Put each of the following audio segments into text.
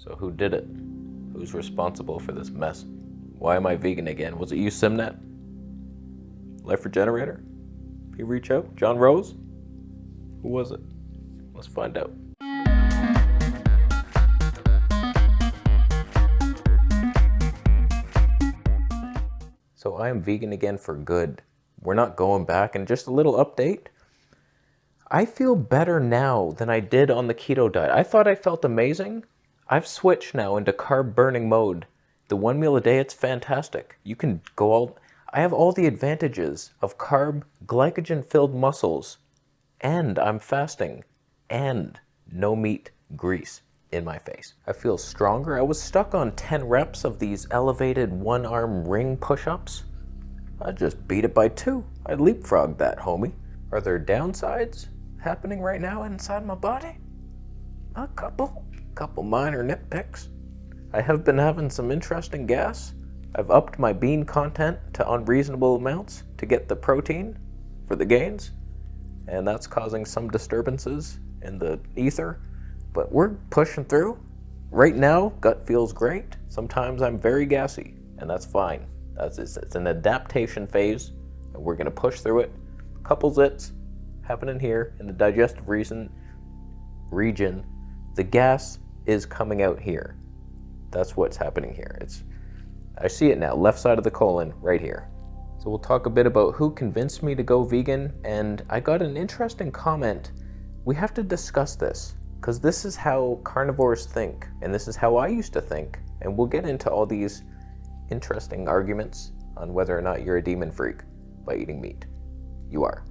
So who did it? Who's responsible for this mess? Why am I vegan again? Was it you, Simnet? Life Regenerator? Did you reach out? John Rose? Who was it? Let's find out. So I am vegan again for good. We're not going back. And just a little update. I feel better now than I did on the keto diet. I thought I felt amazing. I've switched now into carb burning mode. The 1 meal a day, it's fantastic. You can go all... I have all the advantages of carb, glycogen-filled muscles, and I'm fasting, and no meat grease in my face. I feel stronger. I was stuck on 10 reps of these elevated one-arm ring push-ups. I just beat it by 2. I leapfrogged that, homie. Are there downsides happening right now inside my body? A couple minor nitpicks. I have been having some interesting gas. I've upped my bean content to unreasonable amounts to get the protein for the gains, and that's causing some disturbances in the ether, but we're pushing through. Right now, gut feels great. Sometimes I'm very gassy, and that's fine. It's an adaptation phase, and we're gonna push through it. Couple zits happening here in the digestive region. The gas is coming out here. That's what's happening here. I see it now, left side of the colon, right here. So we'll talk a bit about who convinced me to go vegan, and I got an interesting comment. We have to discuss this, because this is how carnivores think, and this is how I used to think, and we'll get into all these interesting arguments on whether or not you're a demon freak by eating meat. You are.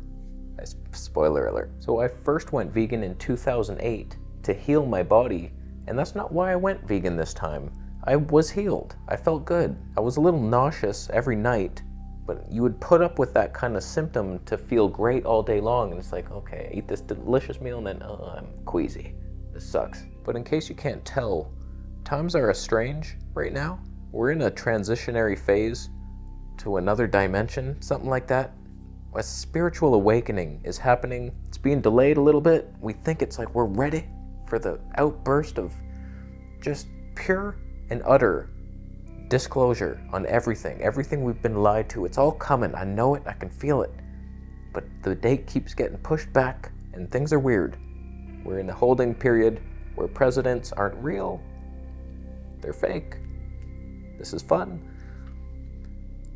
Spoiler alert. So I first went vegan in 2008 to heal my body, and that's not why I went vegan this time. I was healed. I felt good. I was a little nauseous every night, but you would put up with that kind of symptom to feel great all day long, and it's like, okay, I eat this delicious meal and then, I'm queasy. This sucks. But in case you can't tell, times are strange right now. We're in a transitionary phase to another dimension, something like that. A spiritual awakening is happening. It's being delayed a little bit. We think it's like we're ready for the outburst of just pure and utter disclosure on everything we've been lied to. It's all coming. I know it. I can feel it. But the date keeps getting pushed back, and things are weird. We're in a holding period where presidents aren't real. They're fake. This is fun.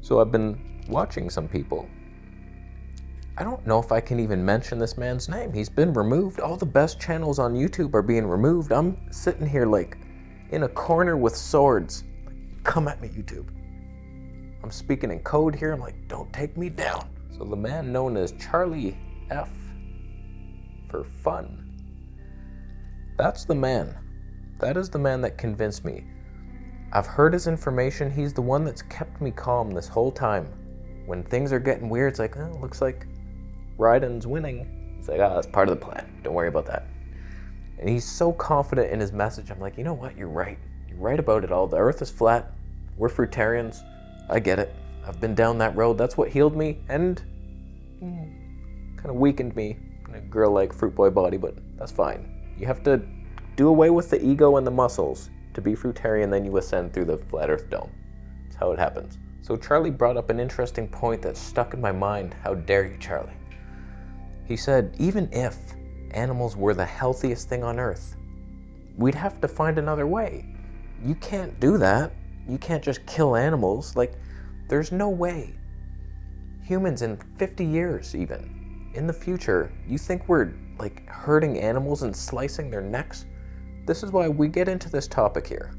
So I've been watching some people. I don't know if I can even mention this man's name. He's been removed. All the best channels on YouTube are being removed. I'm sitting here like in a corner with swords. Come at me, YouTube. I'm speaking in code here. I'm like, don't take me down. So the man known as Charlie F for fun. That's the man. That is the man that convinced me. I've heard his information. He's the one that's kept me calm this whole time. When things are getting weird, it's like, oh, looks like Raiden's winning. It's like, that's part of the plan. Don't worry about that. And he's so confident in his message. I'm like, you know what? You're right. You're right about it all. The earth is flat. We're fruitarians. I get it. I've been down that road. That's what healed me and kind of weakened me in a girl-like fruit boy body, but that's fine. You have to do away with the ego and the muscles to be fruitarian, then you ascend through the flat earth dome. That's how it happens. So Charlie brought up an interesting point that stuck in my mind. How dare you, Charlie? He said, even if animals were the healthiest thing on earth, we'd have to find another way. You can't do that. You can't just kill animals. Like, there's no way. Humans in 50 years even, in the future, you think we're like hurting animals and slicing their necks? This is why we get into this topic here.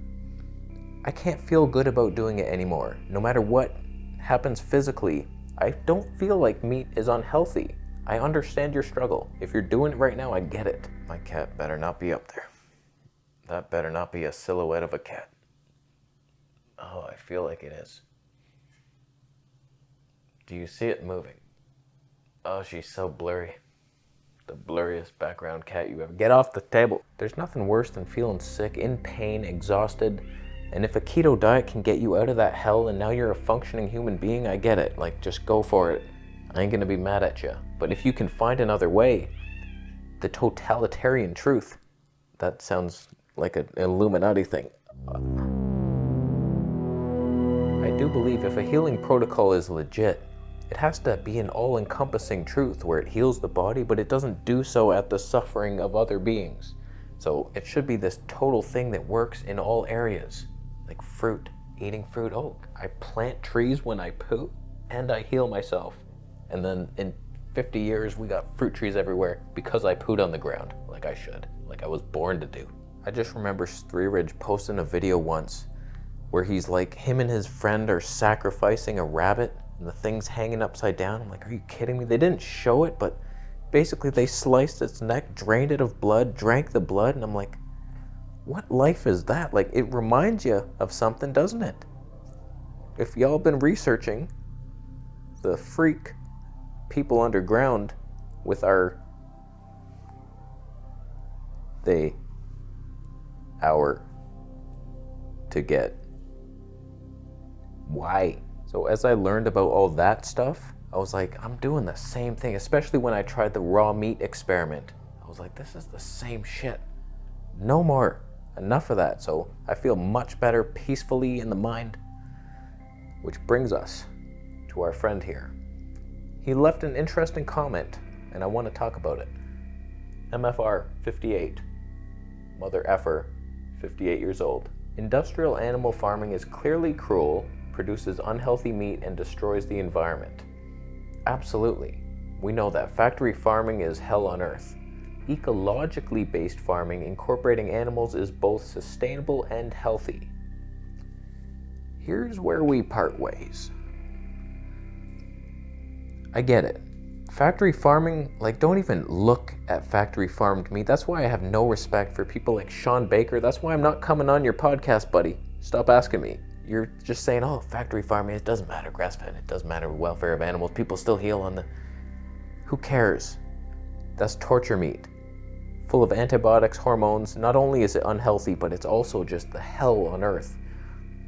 I can't feel good about doing it anymore. No matter what happens physically, I don't feel like meat is unhealthy. I understand your struggle. If you're doing it right now, I get it. My cat better not be up there. That better not be a silhouette of a cat. Oh, I feel like it is. Do you see it moving? Oh, she's so blurry. The blurriest background cat you ever. Get off the table. There's nothing worse than feeling sick, in pain, exhausted. And if a keto diet can get you out of that hell and now you're a functioning human being, I get it. Like, just go for it. I ain't gonna be mad at you. But if you can find another way, the totalitarian truth, that sounds like an Illuminati thing. I do believe if a healing protocol is legit, it has to be an all-encompassing truth where it heals the body, but it doesn't do so at the suffering of other beings. So it should be this total thing that works in all areas, like fruit, eating fruit. Oh, I plant trees when I poo and I heal myself. And then in 50 years, we got fruit trees everywhere because I pooed on the ground like I should, like I was born to do. I just remember Three Ridge posting a video once where he's like, him and his friend are sacrificing a rabbit and the thing's hanging upside down. I'm like, are you kidding me? They didn't show it, but basically they sliced its neck, drained it of blood, drank the blood, and I'm like, what life is that? Like, it reminds you of something, doesn't it? If y'all been researching the freak people underground with our to get why. So as I learned about all that stuff, I was like, I'm doing the same thing, especially when I tried the raw meat experiment. I was like, this is the same shit. No more. Enough of that. So I feel much better peacefully in the mind. Which brings us to our friend here. He left an interesting comment, and I want to talk about it. MFR 58, mother effer, 58 years old. Industrial animal farming is clearly cruel, produces unhealthy meat, and destroys the environment. Absolutely. We know that. Factory farming is hell on earth. Ecologically based farming, incorporating animals, is both sustainable and healthy. Here's where we part ways. I get it. Factory farming, like, don't even look at factory farmed meat. That's why I have no respect for people like Sean Baker. That's why I'm not coming on your podcast, buddy. Stop asking me. You're just saying, oh, factory farming, it doesn't matter, grass-fed, it doesn't matter, welfare of animals, people still heal on the... Who cares? That's torture meat. Full of antibiotics, hormones. Not only is it unhealthy, but it's also just the hell on earth.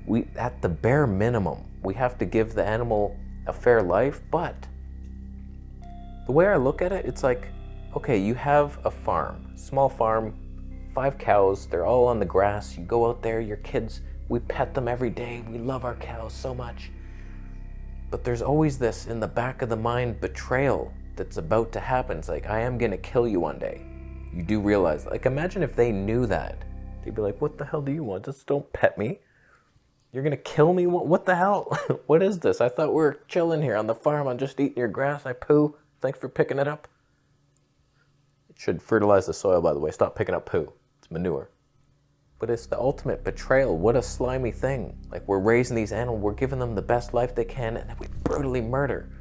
We, at the bare minimum, we have to give the animal a fair life, but the way I look at it, it's like, okay, you have a farm, small farm, 5 cows, they're all on the grass, you go out there, your kids, we pet them every day, we love our cows so much. But there's always this in the back of the mind betrayal that's about to happen. It's like, I am gonna kill you one day. You do realize, like, imagine if they knew that. They'd be like, what the hell do you want? Just don't pet me. You're gonna kill me? What the hell? What is this? I thought we were chilling here on the farm. I'm just eating your grass. I poo. Thanks for picking it up. It should fertilize the soil, by the way. Stop picking up poo. It's manure. But it's the ultimate betrayal. What a slimy thing. Like, we're raising these animals, we're giving them the best life they can, and then we brutally murder.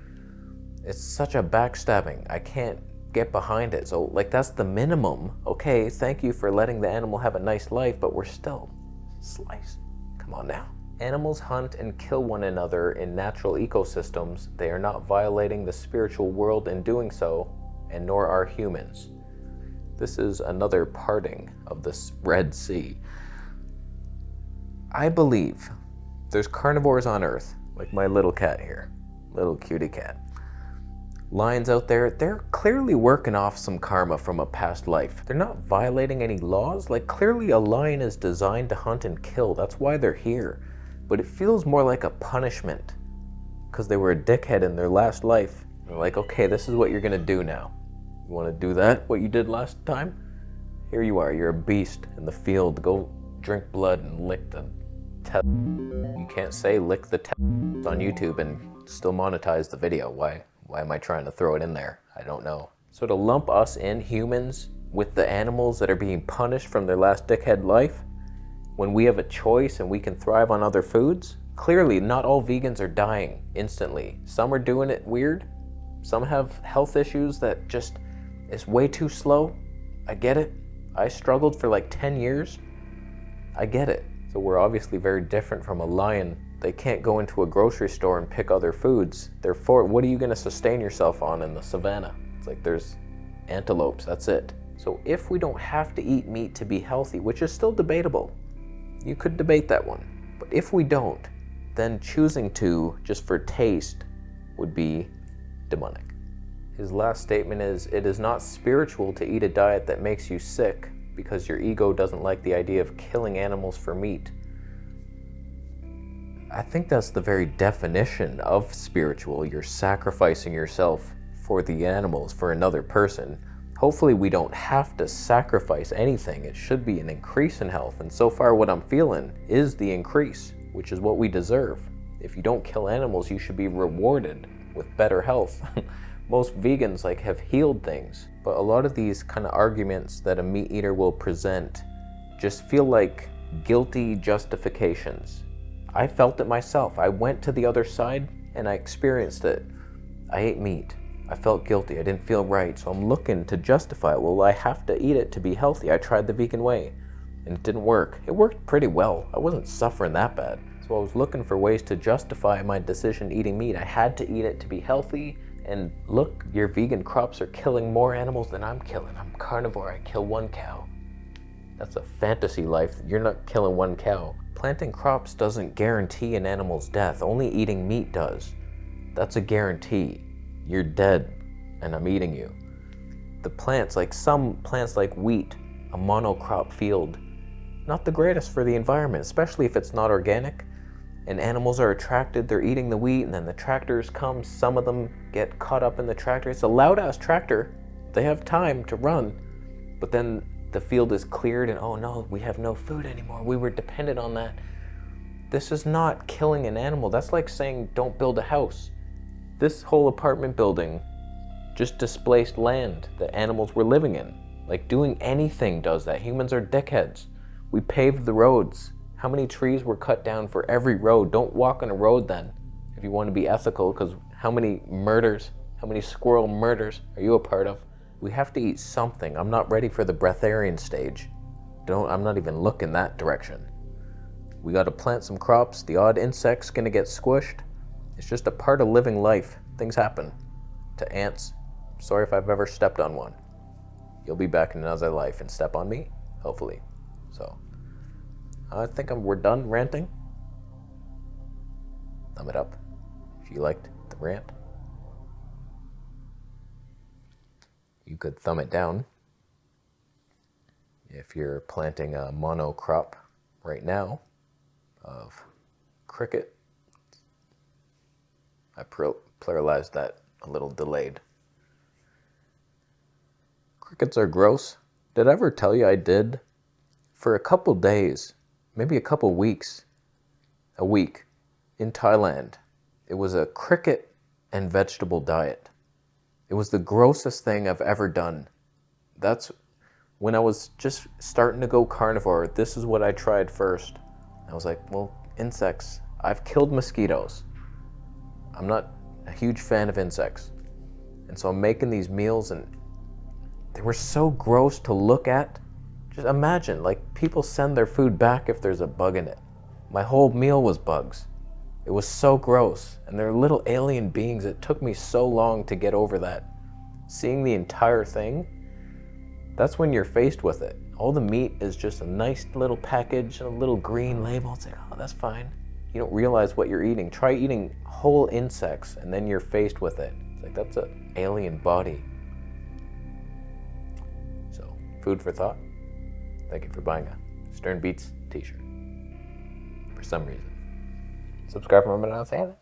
It's such a backstabbing. I can't get behind it. So, like, that's the minimum. Okay, thank you for letting the animal have a nice life, but we're still sliced. Come on now. Animals hunt and kill one another in natural ecosystems. They are not violating the spiritual world in doing so, and nor are humans. This is another parting of this Red Sea. I believe there's carnivores on Earth, like my little cat here, little cutie cat. Lions out there, they're clearly working off some karma from a past life. They're not violating any laws. Like, clearly a lion is designed to hunt and kill. That's why they're here. But it feels more like a punishment because they were a dickhead in their last life. They're like, okay, this is what you're gonna do now. You wanna do that, what you did last time? Here you are, you're a beast in the field. Go drink blood and lick the You can't say lick the on YouTube and still monetize the video. Why am I trying to throw it in there? I don't know. So to lump us in, humans, with the animals that are being punished from their last dickhead life, when we have a choice and we can thrive on other foods, clearly not all vegans are dying instantly. Some are doing it weird. Some have health issues that just is way too slow. I get it. I struggled for like 10 years. I get it. So we're obviously very different from a lion. They can't go into a grocery store and pick other foods. Therefore, what are you going to sustain yourself on in the savannah? It's like there's antelopes, that's it. So if we don't have to eat meat to be healthy, which is still debatable, you could debate that one. But if we don't, then choosing to, just for taste, would be demonic. His last statement is, it is not spiritual to eat a diet that makes you sick, because your ego doesn't like the idea of killing animals for meat. I think that's the very definition of spiritual. You're sacrificing yourself for the animals, for another person. Hopefully we don't have to sacrifice anything. It should be an increase in health. And so far what I'm feeling is the increase, which is what we deserve. If you don't kill animals, you should be rewarded with better health. Most vegans have healed things, but a lot of these kind of arguments that a meat eater will present just feel like guilty justifications. I felt it myself. I went to the other side and I experienced it. I ate meat. I felt guilty. I didn't feel right. So I'm looking to justify it. Well, I have to eat it to be healthy. I tried the vegan way and it didn't work. It worked pretty well. I wasn't suffering that bad. So I was looking for ways to justify my decision eating meat. I had to eat it to be healthy. And look, your vegan crops are killing more animals than I'm killing. I'm carnivore. I kill one cow. That's a fantasy life. You're not killing one cow. Planting crops doesn't guarantee an animal's death. Only eating meat does. That's a guarantee. You're dead, and I'm eating you. The plants, some plants like wheat, a monocrop field, not the greatest for the environment, especially if it's not organic. And animals are attracted, they're eating the wheat, and then the tractors come, some of them get caught up in the tractor. It's a loud-ass tractor. They have time to run, but then the field is cleared and oh no, we have no food anymore. We were dependent on that. This is not killing an animal. That's like saying don't build a house. This whole apartment building just displaced land that animals were living in. Doing anything does that. Humans are dickheads. We paved the roads. How many trees were cut down for every road? Don't walk on a road then, if you want to be ethical, because how many murders, how many squirrel murders are you a part of? We have to eat something. I'm not ready for the breatharian stage. I'm not even looking that direction. We got to plant some crops. The odd insect's gonna get squished. It's just a part of living life. Things happen to ants. Sorry if I've ever stepped on one. You'll be back in another life and step on me, hopefully. So I think we're done ranting. Thumb it up if you liked the rant. You could thumb it down if you're planting a monocrop right now of cricket. I pluralized that a little delayed. Crickets are gross. Did I ever tell you I did? For a couple days, maybe a couple weeks, a week, in Thailand, it was a cricket and vegetable diet. It was the grossest thing I've ever done. That's when I was just starting to go carnivore. This is what I tried first. I was like, well, insects. I've killed mosquitoes. I'm not a huge fan of insects. And so I'm making these meals and they were so gross to look at. Just imagine, people send their food back if there's a bug in it. My whole meal was bugs. It was so gross. And they're little alien beings. It took me so long to get over that. Seeing the entire thing, that's when you're faced with it. All the meat is just a nice little package and a little green label. It's oh, that's fine. You don't realize what you're eating. Try eating whole insects and then you're faced with it. It's that's an alien body. So, food for thought. Thank you for buying a Stern Beats t-shirt. For some reason. Subscribe for more, but I don't say that.